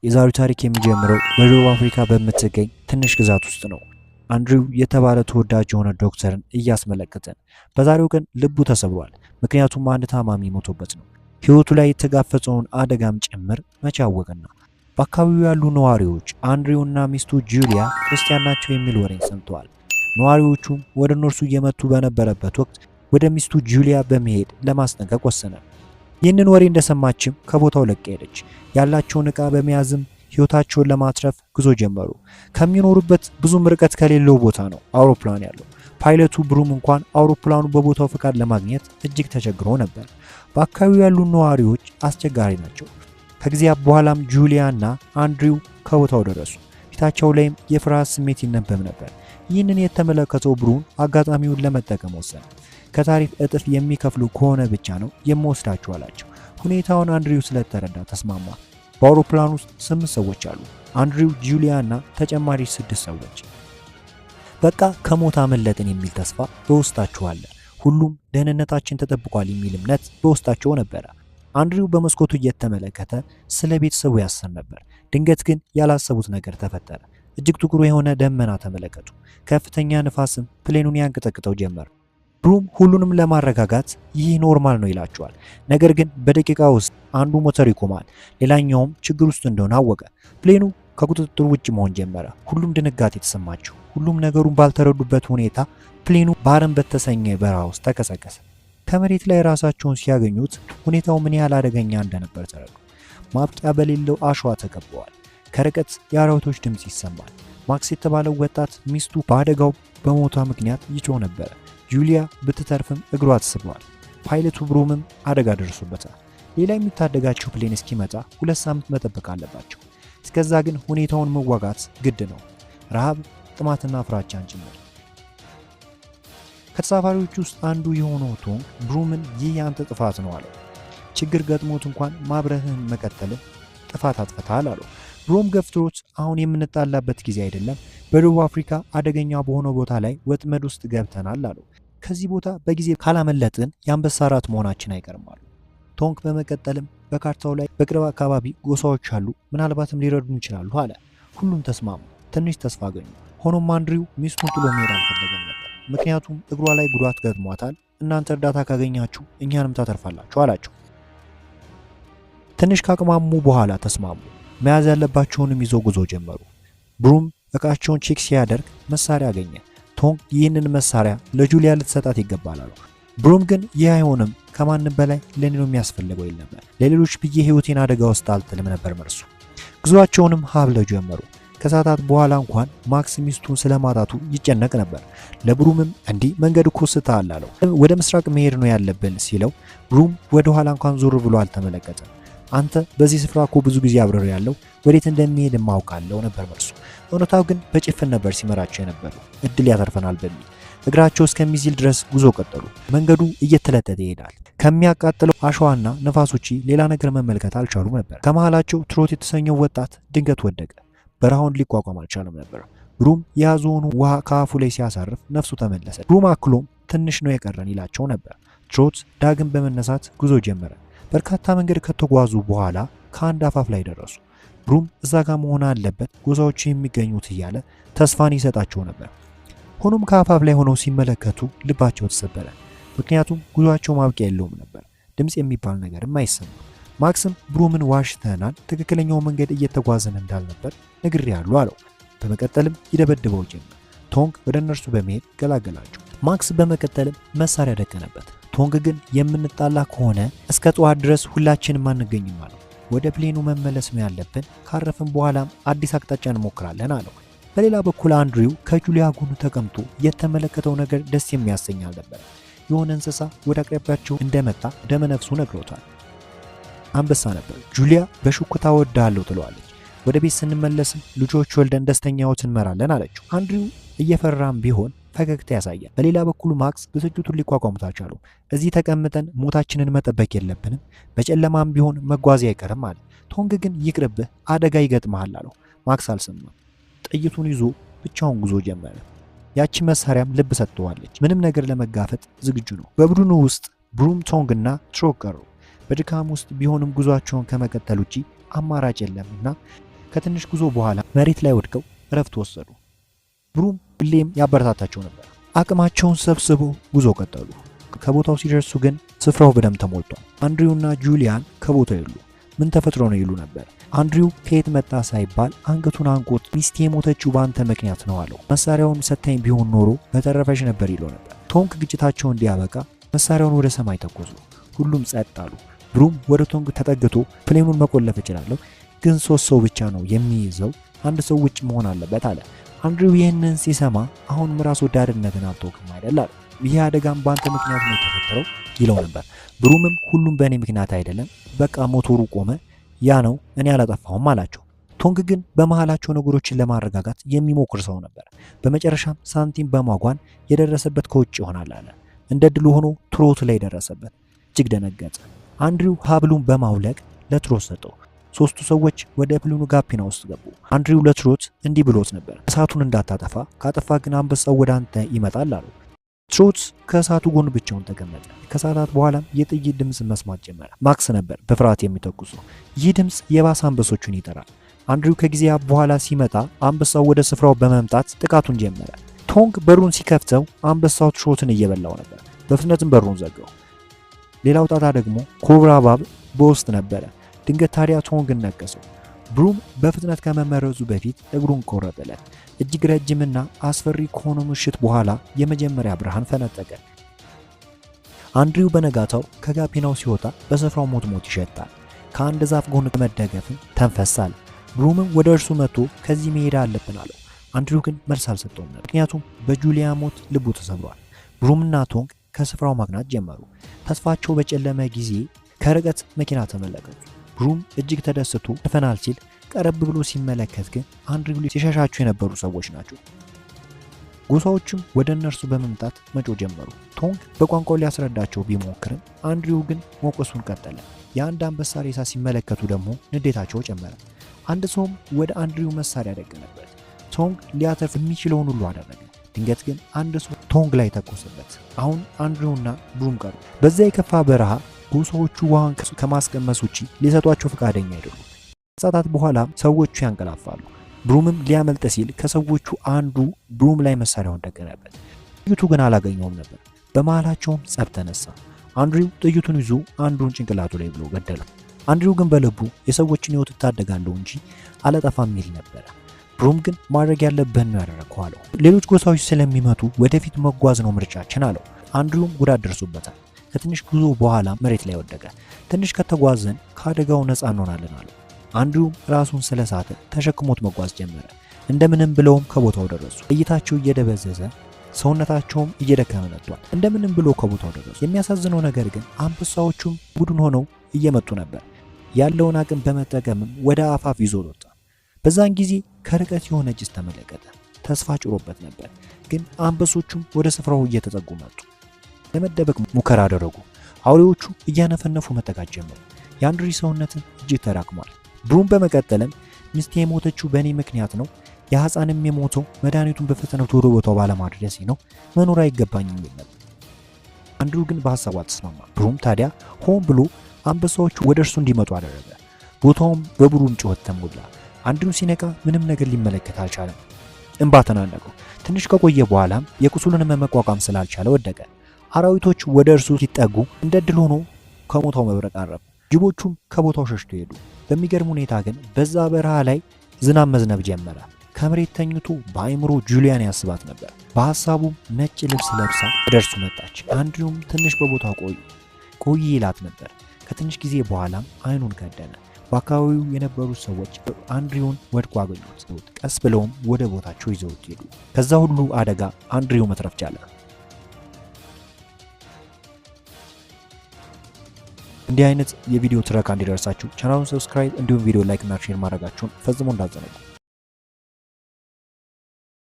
የዛሬው ታሪክ የሚጀምረው በደቡብ አፍሪካ በምትገኝ ትንሽ ግዛት ውስጥ ነው። አንድሪው የተባለ ተወዳጅ የሆነ ዶክተርን እያስመለከተን በዛሬው ቀን ልቡ ተሰብሯል። ምክንያቱም አንድ ታማሚ ሞቶበት ነው። ህይወቱ ላይ የተጋፈጠውን አደጋም ጭምር መቻወቅና በአካባቢው ያሉ ነዋሪዎች አንድሪውና ሚስቱ ጁሊያ ክርስቲያን ናቸው የሚል ወሬን ሰምተዋል። ነዋሪዎቹም ወደ እነርሱ እየመጡ በነበረበት ወቅት ወደ ሚስቱ ጁሊያ በመሄድ ለማስጠንቀቅ ወሰነ። ይህንን ወሬ እንደሰማችም ከቦታው ለቃ ሄደች። ያላቸውን ዕቃ በመያዝም ህይወታቸውን ለማትረፍ ጉዞ ጀመሩ። ከሚኖሩበት ብዙም ርቀት ከሌለው ቦታ ነው አውሮፕላን ያለው። ፓይለቱ ብሩም እንኳን አውሮፕላኑ በቦታው ፍቃድ ለማግኘት እጅግ ተቸግሮ ነበር። በአካባቢው ያሉ ነዋሪዎች አስቸጋሪ ናቸው። ከጊዜያት በኋላም ጁሊያና አንድሪው ከቦታው ደረሱ። ፊታቸው ላይም የፍርሃት ስሜት ይነበብ ነበር። ይህንን የተመለከተው ብሩን አጋጣሚውን ለመጠቀም ወሰነ። ከታሪፍ እጥፍ የሚከፍሉ ከሆነ ብቻ ነው የምወስዳቸው አላቸው። ሁኔታውን አንድሪው ስለተረዳ ተስማማ። በአውሮፕላን ውስጥ 8 ሰዎች አሉ። አንድሪው፣ ጁሊያ እና ተጨማሪ 6 ሰዎች። በቃ ከሞት አመለጥን የሚል ተስፋ በውስጣቸው አለ። ሁሉም ደህንነታችን ተጠብቋል የሚል እምነት በውስጣቸው ነበረ። አንድሪው በመስኮቱ እየተመለከተ ስለ ቤተሰቡ ያስብ ነበር። ድንገት ግን ያላሰቡት ነገር ተፈጠረ። እጅግ ጥቁር የሆነ ደመና ተመለከቱ። ከፍተኛ ንፋስም ፕሌኑን ያንቀጠቅጠው ጀመር። ብሩም ሁሉንም ለማረጋጋት ይህ ኖርማል ነው ይላቸዋል። ነገር ግን በደቂቃ ውስጥ አንዱ ሞተር ይቆማል፣ ሌላኛውም ችግር ውስጥ እንደሆነ አወቀ። ፕሌኑ ከቁጥጥር ውጭ መሆን ጀመረ። ሁሉም ድንጋጤ የተሰማቸው፣ ሁሉም ነገሩን ባልተረዱበት ሁኔታ ፕሌኑ ባረን በተሰኘ በረሃ ውስጥ ተከሰከሰ። ከመሬት ላይ ራሳቸውን ሲያገኙት ሁኔታው ምን ያህል አደገኛ እንደነበር ተረዱ። ማብቂያ በሌለው አሸዋ ተከበዋል። ከርቀት የአራዊቶች ድምፅ ይሰማል። ማክስ የተባለው ወጣት ሚስቱ በአደጋው በሞቷ ምክንያት ይጮህ ነበረ። ጁሊያ ብትተርፍም እግሯ ተሰብሯል። ፓይለቱ ብሩምም አደጋ ደርሶበታል። ሌላ የሚታደጋቸው ፕሌን እስኪመጣ 2 ሳምንት መጠበቅ አለባቸው። እስከዛ ግን ሁኔታውን መዋጋት ግድ ነው። ረሃብ፣ ጥማትና ፍራቻን ጭምር። ከተሳፋሪዎች ውስጥ አንዱ የሆነው ቶንግ ብሩምን ይህ ያንተ ጥፋት ነው አለው። ችግር ገጥሞት እንኳን ማብረህን መቀጠልን ጥፋት አጥፍተሃል አለው። ብሩም ገፍትሮት አሁን የምንጣላበት ጊዜ አይደለም፣ በደቡብ አፍሪካ አደገኛ በሆነው ቦታ ላይ ወጥመድ ውስጥ ገብተናል አለው። ከዚህ ቦታ በጊዜ ካላመለጥን የአንበሳ ራት መሆናችን አይቀርም አሉ። ቶንግ በመቀጠልም በካርታው ላይ በቅርብ አካባቢ ጎሳዎች አሉ፣ ምናልባትም ሊረዱን ይችላሉ አለ። ሁሉም ተስማሙ። ትንሽ ተስፋ አገኙ። ሆኖም አንድሪው ሚስቱን ጥሎ መሄድ አልፈለገም ነበር። ምክንያቱም እግሯ ላይ ጉዳት ገጥሟታል። እናንተ እርዳታ ካገኛችሁ እኛንም ታተርፋላችሁ አላቸው። ትንሽ ካቅማሙ በኋላ ተስማሙ። መያዝ ያለባቸውንም ይዘው ጉዞ ጀመሩ። ብሩም እቃቸውን ቼክ ሲያደርግ መሳሪያ አገኘ። ቶንግ ይህንን መሳሪያ ለጁሊያ ልትሰጣት ይገባል አለው። ብሩም ግን ይህ አይሆንም፣ ከማንም በላይ ለኔ ነው የሚያስፈልገው ይል ነበር። ለሌሎች ብዬ ህይወቴን አደጋ ውስጥ አልጥልም ነበር መልሱ። ጉዞአቸውንም ሀብለው ጀመሩ። ከሰዓታት በኋላ እንኳን ማክስ ሚስቱን ስለማጣቱ ይጨነቅ ነበር። ለብሩምም እንዲህ መንገድ እኮ ስተሃል አለው። ወደ ምስራቅ መሄድ ነው ያለብን ሲለው ብሩም ወደ ኋላ እንኳን ዞር ብሎ አልተመለከተም። አንተ በዚህ ስፍራ እኮ ብዙ ጊዜ አብረር ያለው ወዴት እንደሚሄድ ማውቃለው ነበር መልሱ። እውነታው ግን በጭፍን ነበር ሲመራቸው የነበረው እድል ያተርፈናል በሚል። እግራቸው እስከሚዝል ድረስ ጉዞ ቀጠሉ። መንገዱ እየተለጠጠ ይሄዳል። ከሚያቃጥለው አሸዋና ነፋስ ውጪ ሌላ ነገር መመልከት አልቻሉም ነበር። ከመሃላቸው ትሮት የተሰኘው ወጣት ድንገት ወደቀ። በረሃውን ሊቋቋም አልቻለም ነበር። ብሩም የያዘውን ውሃ ከአፉ ላይ ሲያሳርፍ ነፍሱ ተመለሰ። ብሩም አክሎም ትንሽ ነው የቀረን ይላቸው ነበር። ትሮት ዳግም በመነሳት ጉዞ ጀመረ። በርካታ መንገድ ከተጓዙ በኋላ ከአንድ አፋፍ ላይ ደረሱ። ብሩም እዛ ጋር መሆን አለበት ጎሳዎቹ የሚገኙት እያለ ተስፋን ይሰጣቸው ነበር። ሆኖም ከአፋፍ ላይ ሆነው ሲመለከቱ ልባቸው ተሰበረ። ምክንያቱም ጉዟቸው ማብቂያ የለውም ነበር። ድምፅ የሚባል ነገርም አይሰማም። ማክስም ብሩምን ዋሽተናል፣ ትክክለኛው መንገድ እየተጓዘን እንዳልነበር ነግሬያለሁ አለው። በመቀጠልም ይደበድበው ጀመር። ቶንግ ወደ እነርሱ በመሄድ ገላገላቸው። ማክስ በመቀጠልም መሳሪያ ደቀነበት። ቶንግ ግን የምንጣላ ከሆነ እስከ ጠዋት ድረስ ሁላችንም አንገኝም አለው። ወደ ፕሌኑ መመለስ ነው ያለብን፣ ካረፍን በኋላም አዲስ አቅጣጫ እንሞክራለን አለው። በሌላ በኩል አንድሪው ከጁሊያ ጎኑ ተቀምጦ የተመለከተው ነገር ደስ የሚያሰኝ አልነበር። የሆነ እንስሳ ወደ አቅራቢያቸው እንደመጣ ደመነፍሱ ነግሮታል። አንበሳ ነበር። ጁሊያ በሹክታ ወዳለው ትለዋለች። ወደ ቤት ስንመለስም ልጆች ወልደን ደስተኛ ህይወት እንመራለን አለችው። አንድሪው እየፈራም ቢሆን ፈገግታ ያሳያል። በሌላ በኩል ማክስ ብስጭቱን ሊቋቋሙት አልቻሉም። እዚህ ተቀምጠን ሞታችንን መጠበቅ የለብንም፣ በጨለማም ቢሆን መጓዝ አይቀርም አለ። ቶንግ ግን ይቅርብህ፣ አደጋ ይገጥመሃል አለው። ማክስ አልሰማም። ጥይቱን ይዞ ብቻውን ጉዞ ጀመረ። ያቺ መሳሪያም ልብ ሰጥተዋለች። ምንም ነገር ለመጋፈጥ ዝግጁ ነው። በቡድኑ ውስጥ ብሩም፣ ቶንግ እና ትሮክ ቀሩ። በድካም ውስጥ ቢሆንም ጉዟቸውን ከመቀጠል ውጪ አማራጭ የለምና ከትንሽ ጉዞ በኋላ መሬት ላይ ወድቀው እረፍት ወሰዱ። ብሩም ሁሌም ያበረታታቸው ነበር። አቅማቸውን ሰብስበው ጉዞ ቀጠሉ። ከቦታው ሲደርሱ ግን ስፍራው በደም ተሞልቷል። አንድሪውና ጁሊያን ከቦታው የሉ። ምን ተፈጥሮ ነው ይሉ ነበር። አንድሪው ከየት መጣ ሳይባል አንገቱን አንቆት ሚስቴ የሞተችው በአንተ ምክንያት ነው አለው። መሳሪያውን ሰታኝ ቢሆን ኖሮ በተረፈሽ ነበር ይለው ነበር። ቶንግ ግጭታቸው እንዲያበቃ መሳሪያውን ወደ ሰማይ ተኮሱ። ሁሉም ጸጥ አሉ። ብሩም ወደ ቶንግ ተጠግቶ ፕሌኑን መቆለፍ እችላለሁ፣ ግን 3 ሰው ብቻ ነው የሚይዘው፣ አንድ ሰው ውጭ መሆን አለበት አለ። አንድሪው ይህንን ሲሰማ አሁንም ራስ ወዳድነትን አልተውክም አይደል አለ። ይህ አደጋም በአንተ ምክንያት ነው የተፈጠረው ይለው ነበር። ብሩምም ሁሉም በእኔ ምክንያት አይደለም፣ በቃ ሞቶሩ ቆመ፣ ያ ነው እኔ አላጠፋሁም አላቸው። ቶንግ ግን በመሃላቸው ነገሮችን ለማረጋጋት የሚሞክር ሰው ነበር። በመጨረሻም ሳንቲም በማጓን የደረሰበት ከውጭ ይሆናል አለ። እንደ ድሉ ሆኖ ትሮት ላይ ደረሰበት። እጅግ ደነገጠ። አንድሪው ሀብሉን በማውለቅ ለትሮት ሰጠው። 3ቱ ሰዎች ወደ ፕሌኑ ጋቢና ውስጥ ገቡ። አንድሪው ለትሮት እንዲህ ብሎት ነበር፣ እሳቱን እንዳታጠፋ፣ ካጠፋ ግን አንበሳው ወደ አንተ ይመጣል አለው። ትሮት ከእሳቱ ጎን ብቻውን ተቀመጠ። ከሰዓታት በኋላም የጥይት ድምፅ መስማት ጀመረ። ማክስ ነበር በፍርሃት የሚተኩሱ። ይህ ድምፅ የባሰ አንበሶቹን ይጠራል። አንድሪው ከጊዜያት በኋላ ሲመጣ አንበሳው ወደ ስፍራው በመምጣት ጥቃቱን ጀመረ። ቶንግ በሩን ሲከፍተው አንበሳው ትሮትን እየበላው ነበር። በፍጥነትም በሩን ዘጋው። ሌላው ጣጣ ደግሞ ኮብራ እባብ በውስጥ ነበረ። ድንገት ታዲያ ቶንግን ነቀሰው። ብሩም በፍጥነት ከመመረዙ በፊት እግሩን ቆረጠለት። እጅግ ረጅምና አስፈሪ ከሆነ ምሽት በኋላ የመጀመሪያ ብርሃን ፈነጠቀ። አንድሪው በነጋታው ከጋቢናው ሲወጣ በስፍራው ሞት ይሸታል። ከአንድ ዛፍ ጎን መደገፍም ተንፈሳል። ብሩምም ወደ እርሱ መጥቶ ከዚህ መሄድ አለብን አለው። አንድሪው ግን መልስ አልሰጠውም ነበር፣ ምክንያቱም በጁሊያ ሞት ልቡ ተሰብሯል። ብሩምና ቶንግ ከስፍራው ማቅናት ጀመሩ። ተስፋቸው በጨለመ ጊዜ ከርቀት መኪና ተመለከቱ። ብሩም እጅግ ተደስቶ አልፈናል ሲል ቀረብ ብሎ ሲመለከት ግን አንድሪው ሲሸሻቸው የነበሩ ሰዎች ናቸው። ጎሳዎቹም ወደ እነርሱ በመምጣት መጮህ ጀመሩ። ቶንግ በቋንቋው ሊያስረዳቸው ቢሞክርም አንድሪው ግን መቆሱን ቀጠለ። የአንድ አንበሳ ሬሳ ሲመለከቱ ደግሞ ንዴታቸው ጨመረ። አንድ ሰውም ወደ አንድሪው መሳሪያ ደቀነበት። ቶንግ ሊያተርፍ የሚችለውን ሁሉ አደረገ። ድንገት ግን አንድ ሰው ቶንግ ላይ ተኮሰበት። አሁን አንድሪውና ብሩም ቀሩ። በዚያ የከፋ በረሃ ጎሳዎቹ ውሃን ከማስቀመስ ውጪ ሊሰጧቸው ፈቃደኛ አይደሉም። ከሰዓታት በኋላ ሰዎቹ ያንቀላፋሉ። ብሩምም ሊያመልጥ ሲል ከሰዎቹ አንዱ ብሩም ላይ መሳሪያውን ደቀነበት። ጥይቱ ግን አላገኘውም ነበር። በመሃላቸውም ጸብ ተነሳ። አንድሪው ጥይቱን ይዞ አንዱን ጭንቅላቱ ላይ ብሎ ገደለው። አንድሪው ግን በልቡ የሰዎችን ሕይወት እታደጋለሁ እንጂ አላጠፋም የሚል ነበረ። ብሩም ግን ማድረግ ያለብህን ነው ያደረግከው አለው። ሌሎች ጎሳዎች ስለሚመቱ ወደፊት መጓዝ ነው ምርጫችን አለው። አንድሪውም ጉዳት ደርሶበታል። ከትንሽ ጉዞ በኋላ መሬት ላይ ወደቀ። ትንሽ ከተጓዘን ከአደጋው ነፃ እንሆናለን አለው። አንድሪውም ራሱን ስለሳተ ተሸክሞት መጓዝ ጀመረ። እንደምንም ብለውም ከቦታው ደረሱ። እይታቸው እየደበዘዘ ሰውነታቸውም እየደከመ መጥቷል። እንደምንም ብሎ ከቦታው ደረሱ። የሚያሳዝነው ነገር ግን አንበሳዎቹም ቡድን ሆነው እየመጡ ነበር። ያለውን አቅም በመጠቀምም ወደ አፋፍ ይዞ ወጣ። በዛን ጊዜ ከርቀት የሆነ ጭስ ተመለከተ። ተስፋ ጭሮበት ነበር። ግን አንበሶቹም ወደ ስፍራው እየተጠጉ መጡ። ለመደበቅ ሙከራ አደረጉ። አውሬዎቹ እያነፈነፉ መጠጋት ጀመሩ። የአንድሪ ሰውነትን እጅግ ተዳክሟል። ብሩም በመቀጠልም ሚስቴ የሞተችው በእኔ ምክንያት ነው፣ የሕፃንም የሞተው መድኃኒቱን በፍጥነት ወደ ቦታው ባለማድረሴ ነው፣ መኖር አይገባኝም የሚል ነበር። አንድሪው ግን በሀሳቡ አልተስማማም። ብሩም ታዲያ ሆን ብሎ አንበሳዎቹ ወደ እርሱ እንዲመጡ አደረገ። ቦታውም በብሩም ጩኸት ተሞላ። አንድሪው ሲነቃ ምንም ነገር ሊመለከት አልቻለም። እንባ ተናነቀው። ትንሽ ከቆየ በኋላም የቁስሉን መቋቋም ስላልቻለ ወደቀ። አራዊቶች ወደ እርሱ ሲጠጉ እንደ ድል ሆኖ ከሞታው መብረቅ አረፉ። ጅቦቹም ከቦታው ሸሽቶ ሄዱ። በሚገርም ሁኔታ ግን በዛ በረሃ ላይ ዝናብ መዝነብ ጀመረ። ከመሬት ተኝቶ በአይምሮ ጁሊያን ያስባት ነበር። በሐሳቡም ነጭ ልብስ ለብሳ ወደ እርሱ መጣች። አንድሪውም ትንሽ በቦታው ቆይ ይላት ነበር። ከትንሽ ጊዜ በኋላም አይኑን ከደነ። በአካባቢው የነበሩት ሰዎች አንድሪውን ወድቆ አገኙት። ቀስ ብለውም ወደ ቦታቸው ይዘውት ሄዱ። ከዛ ሁሉ አደጋ አንድሪው መትረፍ ቻለ። እንዲህ አይነት የቪዲዮ ትረካ እንዲደርሳችሁ ቻናሉን ሰብስክራይብ እንዲሁም ቪዲዮ ላይክ እና ሼር ማድረጋችሁን ፈጽሞ እንዳትዘነጉ።